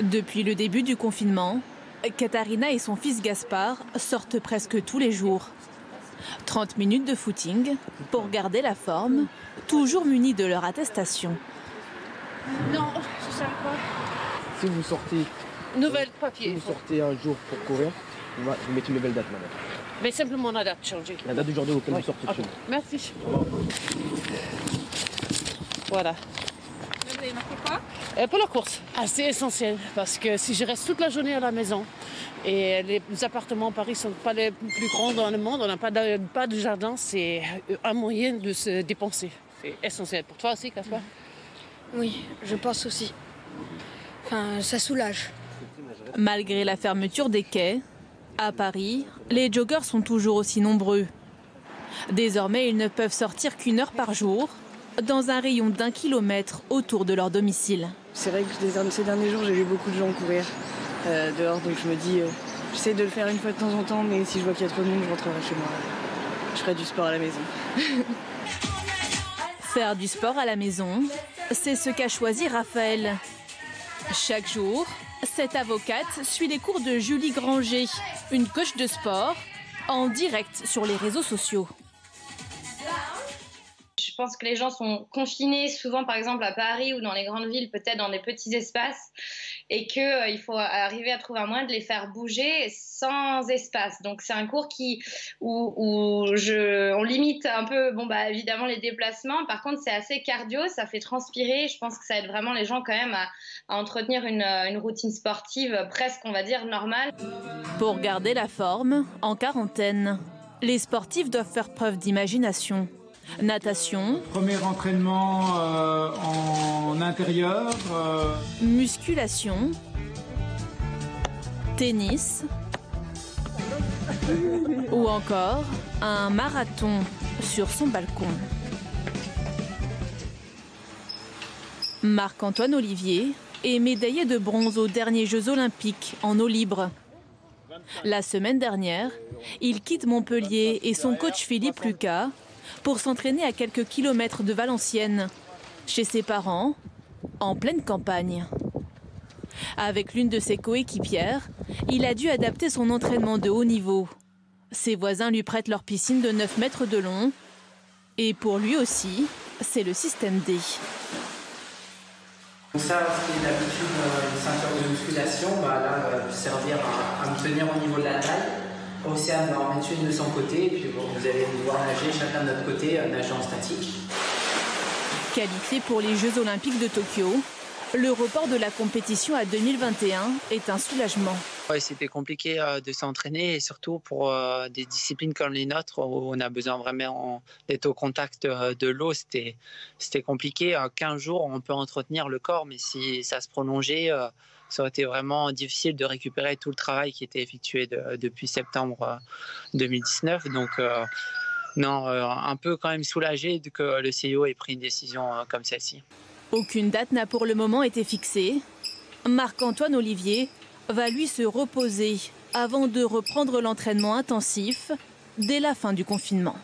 Depuis le début du confinement, Katharina et son fils Gaspard sortent presque tous les jours. 30 minutes de footing pour garder la forme, toujours munis de leur attestation. Non, je ne savais pas. Si vous sortez, Nouvelle papier. si vous sortez un jour pour courir, vous mettez une nouvelle date, madame. Mais simplement la date changée. La date du jour auquel vous sortez. Okay. Merci. Voilà. Vous avez marqué quoi? Pour la course, c'est essentiel parce que si je reste toute la journée à la maison et les appartements à Paris ne sont pas les plus grands dans le monde, on n'a pas de jardin, c'est un moyen de se dépenser. C'est essentiel. Pour toi aussi, Gaspard? Oui, je pense aussi. Enfin, ça soulage. Malgré la fermeture des quais, à Paris, les joggeurs sont toujours aussi nombreux. Désormais, ils ne peuvent sortir qu'1 heure par jour, dans un rayon d'1 kilomètre autour de leur domicile. C'est vrai que ces derniers jours, j'ai vu beaucoup de gens courir dehors, donc je me dis, j'essaie de le faire une fois de temps en temps, mais si je vois qu'il y a trop de monde, je rentrerai chez moi. Je ferai du sport à la maison. Faire du sport à la maison, c'est ce qu'a choisi Raphaël. Chaque jour, cette avocate suit les cours de Julie Granger, une coach de sport, en direct sur les réseaux sociaux. Je pense que les gens sont confinés souvent, par exemple à Paris ou dans les grandes villes, peut-être dans des petits espaces, et qu'il faut arriver à trouver un moyen de les faire bouger sans espace. Donc c'est un cours où on limite un peu, évidemment les déplacements. Par contre, c'est assez cardio, ça fait transpirer. Je pense que ça aide vraiment les gens quand même à entretenir une routine sportive presque, on va dire, normale. Pour garder la forme, en quarantaine, les sportifs doivent faire preuve d'imagination. Natation. Premier entraînement en intérieur. Musculation. Tennis. Ou encore un marathon sur son balcon. Marc-Antoine Olivier est médaillé de bronze aux derniers Jeux Olympiques en eau libre. La semaine dernière, il quitte Montpellier et son coach Philippe Lucas pour s'entraîner à quelques kilomètres de Valenciennes, chez ses parents, en pleine campagne. Avec l'une de ses coéquipières, il a dû adapter son entraînement de haut niveau. Ses voisins lui prêtent leur piscine de 9 mètres de long. Et pour lui aussi, c'est le système D. Donc ça, c'est d'habitude une ceinture de musculation, là, va servir à me tenir au niveau de la taille. Océane va en mettre une de son côté, et puis vous allez devoir nager chacun de notre côté, nager en statique. Qualifié pour les Jeux Olympiques de Tokyo, le report de la compétition à 2021 est un soulagement. Ouais, c'était compliqué de s'entraîner, et surtout pour des disciplines comme les nôtres où on a besoin vraiment d'être au contact de l'eau. C'était compliqué. 15 jours, on peut entretenir le corps, mais si ça se prolongeait, ça aurait été vraiment difficile de récupérer tout le travail qui était effectué depuis septembre 2019. Donc, un peu quand même soulagé que le CIO ait pris une décision comme celle-ci. Aucune date n'a pour le moment été fixée. Marc-Antoine Olivier va lui se reposer avant de reprendre l'entraînement intensif dès la fin du confinement.